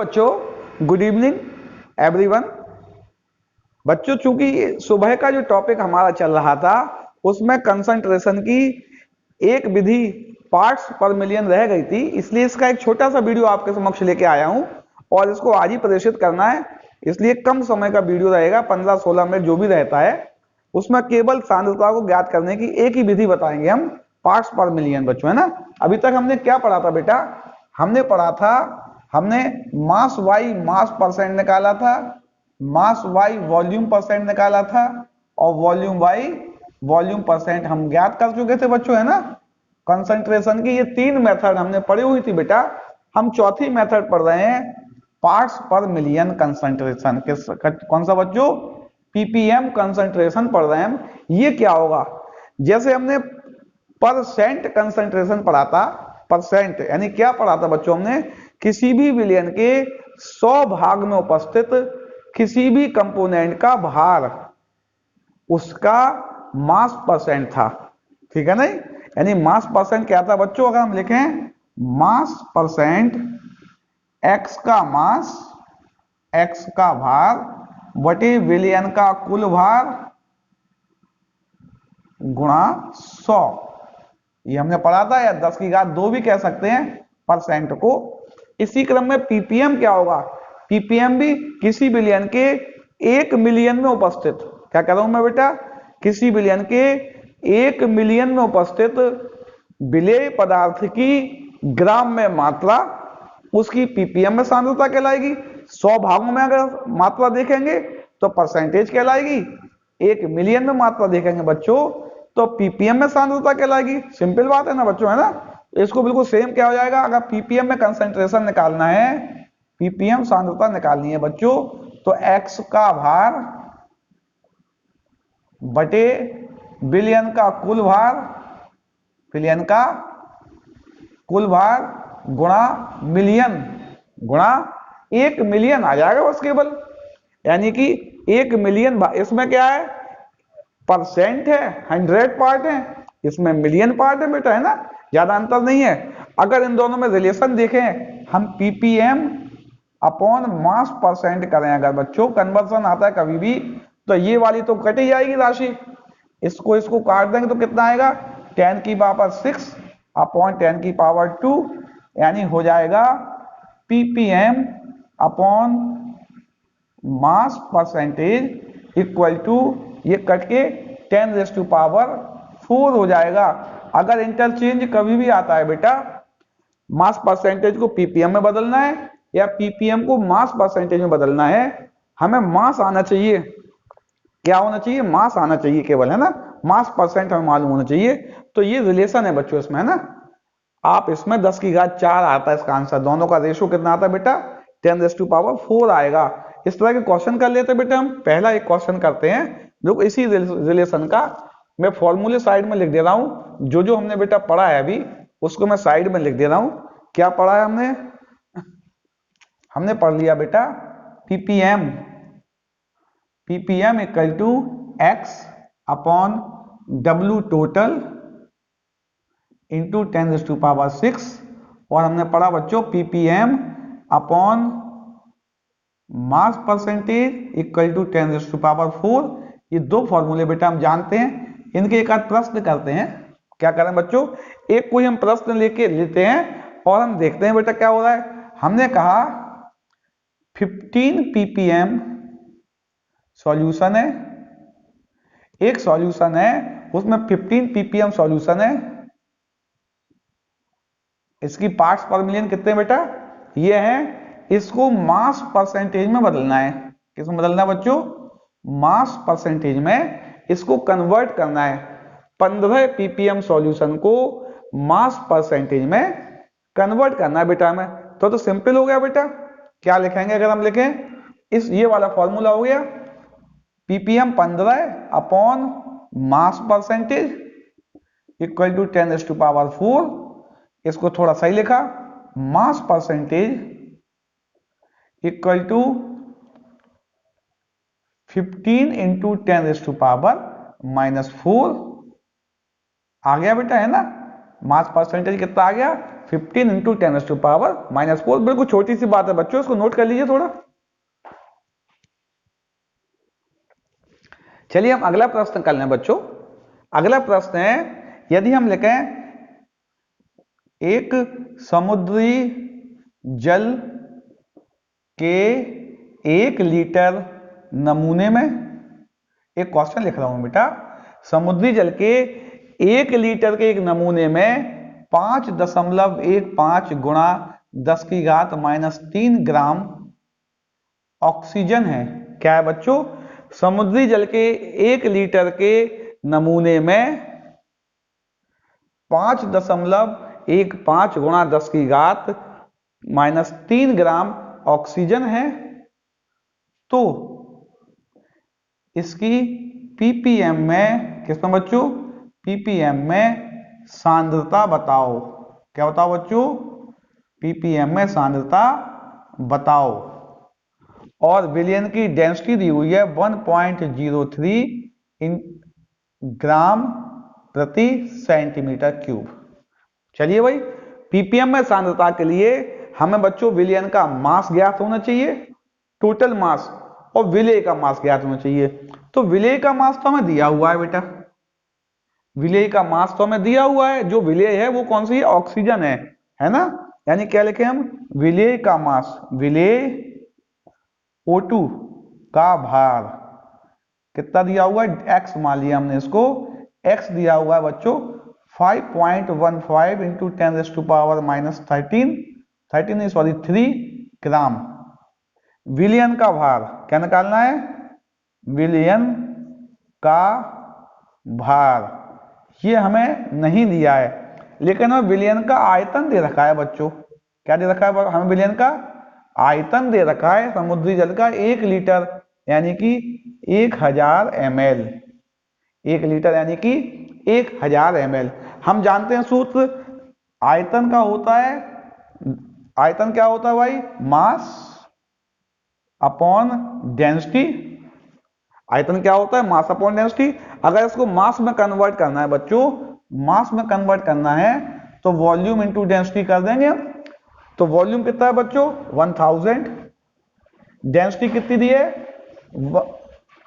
बच्चों, good evening everyone. बच्चों, चूंकि सुबह का जो टॉपिक हमारा चल रहा था उसमें कंसंट्रेशन की एक विधि पार्ट्स पर मिलियन रह गई थी, इसलिए इसका एक छोटा सा वीडियो आपके समक्ष लेके आया हूं और इसको आज ही प्रदर्शित करना है। इसलिए कम समय का वीडियो रहेगा, 15-16 मिनट जो भी रहता है। उसमें केवल सांद्रता को ज्ञात करने की एक ही विधि बताएंगे हम, पार्ट्स पर मिलियन। बच्चों, है ना। अभी तक हमने क्या पढ़ा था बेटा? हमने मास वाई मास परसेंट निकाला था, मास वाई वॉल्यूम परसेंट निकाला था, और वॉल्यूम वाई वॉल्यूम परसेंट हम ज्ञात कर चुके थे बच्चों, है ना। कंसंट्रेशन की ये 3 मेथड हमने पढ़ी हुई थी बेटा। हम चौथी मेथड पढ़ रहे हैं, पार्ट्स पर मिलियन कंसंट्रेशन। कौन सा बच्चों? पीपीएम कंसंट्रेशन पढ़ रहे हैं हम। ये क्या होगा? जैसे हमने परसेंट कंसंट्रेशन पढ़ा था, परसेंट यानी क्या पढ़ा था बच्चों हमने? किसी भी विलयन के 100 भाग में उपस्थित किसी भी कंपोनेंट का भार उसका मास परसेंट था, ठीक है नहीं। यानी मास परसेंट क्या था बच्चों? अगर हम लिखें मास परसेंट, एक्स का मास, एक्स का भार बटे विलयन का कुल भार गुणा 100। ये हमने पढ़ा था, या 10 की घात 2 भी कह सकते हैं परसेंट को। इसी क्रम में पीपीएम क्या होगा? पीपीएम भी किसी विलयन के 1 मिलियन में उपस्थित, क्या कह रहा हूं मैं बेटा? किसी विलयन के 1 मिलियन में उपस्थित विलेय पदार्थ की ग्राम में मात्रा, उसकी पीपीएम में सांद्रता कहलाएगी। 100 भागों में अगर मात्रा देखेंगे तो परसेंटेज कहलाएगी, 1 मिलियन में मात्रा देखेंगे बच्चों तो पीपीएम में सांद्रता कहलाएगी। सिंपल बात है ना बच्चों, है ना। इसको बिल्कुल सेम क्या हो जाएगा? अगर पीपीएम में कंसंट्रेशन निकालना है, पीपीएम सांद्रता निकालनी है बच्चों, तो एक्स का भार बटे विलयन का कुल भार, विलयन का कुल भार गुणा मिलियन, गुणा 1 मिलियन आ जाएगा बस केवल। यानी कि 1 मिलियन, इसमें क्या है? परसेंट है, 100 पार्ट है, इसमें मिलियन पार्ट है बेटा, है ना। ज्यादा अंतर नहीं है। अगर इन दोनों में रिलेशन देखें, हम पीपीएम अपॉन मास परसेंट करें अगर बच्चों, कन्वर्सन आता है कभी भी, तो ये वाली तो कट ही जाएगी राशि। इसको काट देंगे तो कितना आएगा? 10 की पावर 6 अपॉन 10 की पावर 2, यानी हो जाएगा PPM upon mass percentage equal to, ये कट के 10⁴ हो जाएगा। अगर इंटरचेंज कभी भी आता है बेटा, मास परसेंटेज को पीपीएम में बदलना है या पीपीएम को मास परसेंटेज में बदलना है, हमें मास आना चाहिए। क्या होना चाहिए? मास आना चाहिए केवल, है ना। मास परसेंट हमें मालूम होना चाहिए। तो ये रिलेशन है बच्चों इसमें, है ना। आप इसमें 10 की घात 4 आता है इसका आंसर। दोनों का रेशो कितना आता है बेटा? 10⁴ आएगा। इस तरह के क्वेश्चन कर लेते हैं बेटा हम। पहला एक क्वेश्चन करते हैं जो इसी रिलेशन का, मैं फॉर्मूले साइड में लिख दे रहा हूं। जो जो हमने बेटा पढ़ा है अभी उसको मैं साइड में लिख दे रहा हूं। क्या पढ़ा है हमने? हमने पढ़ लिया बेटा PPM, PPM equal to X upon W total into 10⁶, और हमने पढ़ा बच्चों PPM upon mass percentage equal to 10⁴। ये दो फॉर्मूले बेटा हम जानते हैं। इनके एक आध प्रश्न करते हैं। क्या करें बच्चों? एक कोई हम प्रश्न लेते हैं और हम देखते हैं बेटा क्या हो रहा है। हमने कहा 15 पीपीएम सॉल्यूशन है, एक सॉल्यूशन है उसमें 15 पीपीएम सॉल्यूशन है। इसकी पार्ट्स पर मिलियन कितने बेटा? ये है। इसको मास परसेंटेज में बदलना है। किसमें बदलना है बच्चों? मास परसेंटेज में इसको कन्वर्ट करना है। 15 पीपीएम सॉल्यूशन को मास परसेंटेज में कन्वर्ट करना है बेटा हमें। तो सिंपल हो गया बेटा। क्या लिखेंगे अगर हम लिखें? ये वाला फॉर्मूला हो गया, PPM 15 upon mass percentage equal to 10⁴। इसको थोड़ा सही लिखा, mass percentage equal to 15 into 10⁻⁻⁴ आ गया बेटा, है ना। मास परसेंटेज कितना आ गया 15 इंटू 10⁻⁻⁴। बिल्कुल छोटी सी बात है बच्चों, इसको नोट कर लीजिए थोड़ा। चलिए हम अगला प्रश्न कर लें बच्चों। अगला प्रश्न है, यदि हम लिखें एक समुद्री जल के 1 लीटर नमूने में, एक क्वेश्चन लिख रहा हूं बेटा, समुद्री जल के 1 लीटर के एक नमूने में 5.15 गुणा 10⁻³ ग्राम ऑक्सीजन है। क्या है बच्चों? समुद्री जल के 1 लीटर के नमूने में 5.15 गुणा 10⁻³ ग्राम ऑक्सीजन है, तो इसकी ppm में, किसमें बच्चों? ppm में सांद्रता बताओ। क्या बताओ बच्चों? ppm में सांद्रता बताओ। और विलयन की डेंसिटी दी हुई है 1.03 ग्राम प्रति सेंटीमीटर क्यूब। चलिए भाई, ppm में सांद्रता के लिए हमें बच्चों विलयन का मास ज्ञात होना चाहिए, टोटल मास, और विलेय का मास ज्ञात होना चाहिए। तो विलेय का मास तो हमें दिया हुआ है बेटा, विलेय का मास तो हमें दिया हुआ है। जो विलेय है वो कौन सी है? ऑक्सीजन है ना। यानी क्या लिखे हम? विलेय का मास, विलेय O2 का भार कितना दिया हुआ है? x मान लिया हमने इसको, x दिया हुआ है बच्चों 5.15 इंटू 10⁻⁻13 ग्राम। विलयन का भार क्या निकालना है? विलयन का भार ये हमें नहीं दिया है, लेकिन हमें विलयन का आयतन दे रखा है बच्चों। क्या दे रखा है? हमें विलयन का आयतन दे रखा है समुद्री जल का 1 लीटर यानी कि 1000 ml। 1 लीटर यानी कि 1000 ml। हम जानते हैं सूत्र आयतन का होता है, आयतन क्या होता है भाई? Mass upon density. आयतन क्या होता है? Mass upon density. अगर इसको मास में कन्वर्ट करना है बच्चों, मास में कन्वर्ट करना है तो वॉल्यूम इंटू डेंसिटी कर देंगे हम। तो वॉल्यूम कितना है बच्चों? 1000। डेंसिटी कितनी दी है?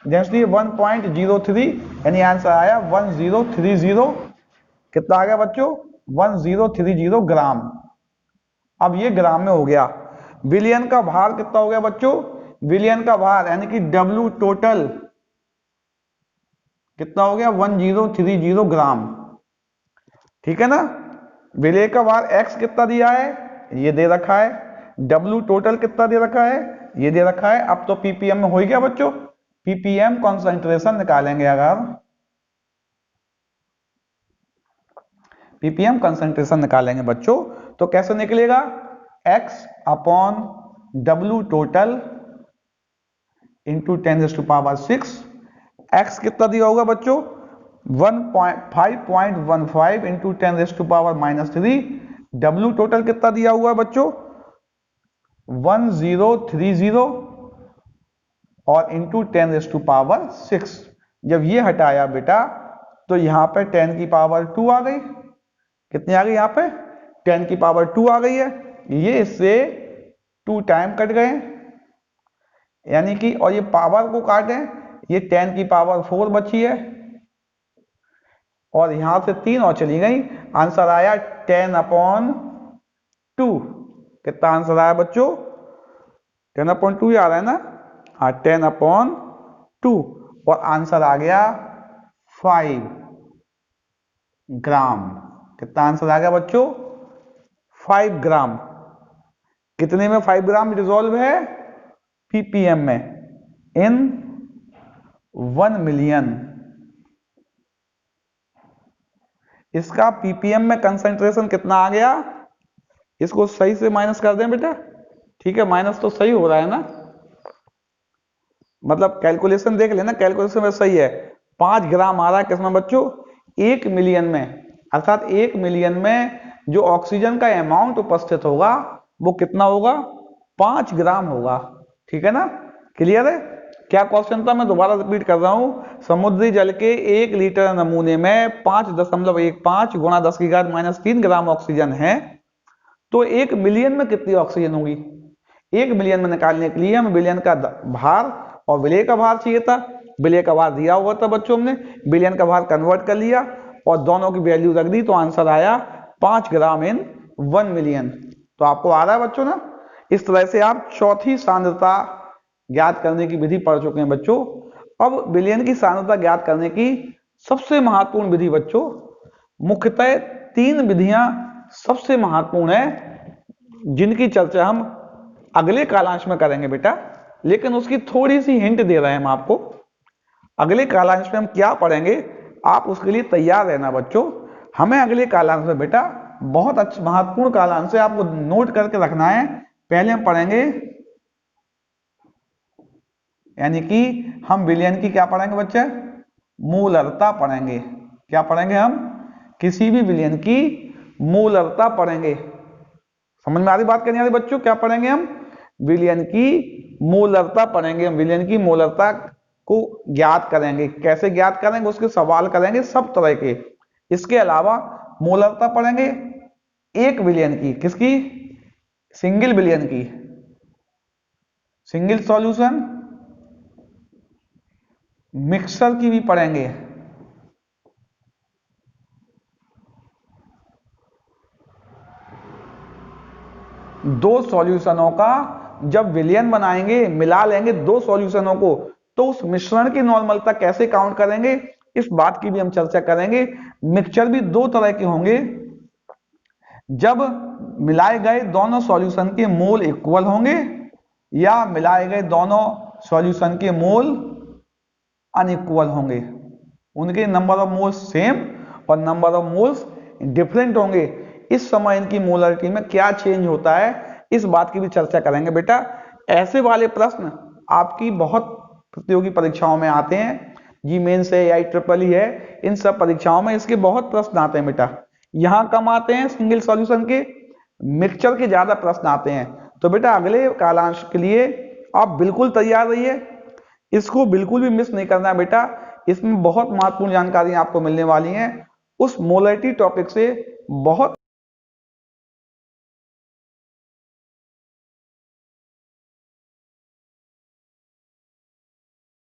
डेंसिटी 1.03, यानी आंसर आया 1030। कितना आ गया बच्चों? 1030 ग्राम। अब ये ग्राम में हो गया। विलयन का भार कितना हो गया बच्चों? विलयन का भार यानी कि W टोटल कितना हो गया? 1030 ग्राम। ठीक है ना। विलय का भार x कितना दिया है? ये दे रखा है। W टोटल कितना दे रखा है? ये दे रखा है। अब तो ppm में हो ही गया बच्चों। ppm कॉन्सेंट्रेशन निकालेंगे, अगर ppm कॉन्सेंट्रेशन निकालेंगे बच्चों तो कैसे निकलेगा? x upon W total into 10⁻⁶। x कितना दिया होगा बच्चों? 5.15 इंटू 10⁻⁻3। W टोटल कितना दिया हुआ है बच्चों? 1030 और इंटू 10⁻⁶। जब ये हटाया बेटा तो यहां पे 10⁻² आ गई। कितनी आ गई? यहां पे 10⁻² आ गई है। ये इससे 2 टाइम कट गए, यानी कि, और ये पावर को काटें, ये 10⁻4 बची है और यहां से 3 और चली गई। आंसर आया 10/2। कितना आंसर आया बच्चों? 10/2 आ रहा है ना। हाँ, 10/2 और आंसर आ गया 5 ग्राम। कितना आंसर आ गया बच्चों? 5 ग्राम। कितने में 5 ग्राम रिजॉल्व है? ppm में, इन 1 मिलियन। इसका ppm में कंसंट्रेशन कितना आ गया? इसको सही से माइनस कर दें बेटा। ठीक है, माइनस तो सही हो रहा है ना, मतलब कैलकुलेशन देख लेना, कैलकुलेशन में सही है। 5 ग्राम आ रहा है किसमें बच्चों? 1 मिलियन में। अर्थात 1 मिलियन में जो ऑक्सीजन का अमाउंट उपस्थित होगा वो कितना होगा? 5 ग्राम होगा। ठीक है ना, क्लियर है? क्या क्वेश्चन था, मैं दोबारा रिपीट कर रहा हूं। समुद्री जल के 1 लीटर नमूने में 5.15 गुणा 10⁻³ ग्राम ऑक्सीजन है, तो 1 मिलियन में कितनी ऑक्सीजन होगी। 1 मिलियन में निकालने के लिए हमें बिलियन का भार और विलेय का भार चाहिए था। विलेय का भार दिया हुआ था बच्चों, हमने बिलियन का भार कन्वर्ट कर लिया और दोनों की वैल्यू रख दी, तो आंसर आया 5 ग्राम इन 1 मिलियन। तो आपको आ रहा है बच्चों ना। इस तरह से आप चौथी सांद्रता ज्ञात करने की विधि पढ़ चुके हैं बच्चों। अब विलयन की सांद्रता ज्ञात करने की सबसे महत्वपूर्ण विधि बच्चों, मुख्यतः 3 विधियां सबसे महत्वपूर्ण है, जिनकी चर्चा हम अगले कालांश में करेंगे बेटा। लेकिन उसकी थोड़ी सी हिंट दे रहे हैं हम आपको। अगले कालांश में हम क्या पढ़ेंगे, आप उसके लिए तैयार रहना बच्चों। हमें अगले कालांश में बेटा बहुत अच्छा महत्वपूर्ण कालांश है, आपको नोट करके रखना है। पहले हम पढ़ेंगे, यानी कि हम विलयन की क्या पढ़ेंगे बच्चे, मूलरता पढ़ेंगे। क्या पढ़ेंगे हम, किसी भी विलयन की मूलरता पढ़ेंगे। समझ में आ रही बात करनी आ रही बच्चों, क्या पढ़ेंगे हम, विलयन की मूलरता पढ़ेंगे। हम विलयन की मूलरता को ज्ञात करेंगे, कैसे ज्ञात करेंगे उसके सवाल करेंगे सब तरह के। इसके अलावा मूलरता पढ़ेंगे एक विलयन की, किसकी, सिंगल विलयन की, सिंगल सॉल्यूशन। मिक्सर की भी पढ़ेंगे, दो सॉल्यूशनों का जब विलयन बनाएंगे, मिला लेंगे दो सॉल्यूशनों को, तो उस मिश्रण की नॉर्मलता कैसे काउंट करेंगे, इस बात की भी हम चर्चा करेंगे। मिक्सचर भी दो तरह के होंगे, जब मिलाए गए दोनों सॉल्यूशन के मोल इक्वल होंगे या मिलाए गए दोनों सॉल्यूशन के मोल अनइक्वल होंगे। उनके नंबर ऑफ मोल्स सेम और नंबर ऑफ मोल्स डिफरेंट होंगे। इस समय इनकी मोलरिटी में क्या चेंज होता है, इस बात की भी चर्चा करेंगे बेटा। ऐसे वाले प्रश्न आपकी बहुत प्रतियोगी परीक्षाओं में आते हैं, जी मेंस है, IEEE है, इन सब परीक्षाओं में इसके बहुत प्रश्न आते हैं बेटा। यहां कम आते हैं सिंगल सॉल्यूशन के, मिक्सचर के ज्यादा प्रश्न आते हैं। तो बेटा अगले कालांश के लिए आप बिल्कुल तैयार रहिए, इसको बिल्कुल भी मिस नहीं करना है बेटा। इसमें बहुत महत्वपूर्ण जानकारी आपको मिलने वाली है, उस मोलरिटी टॉपिक से बहुत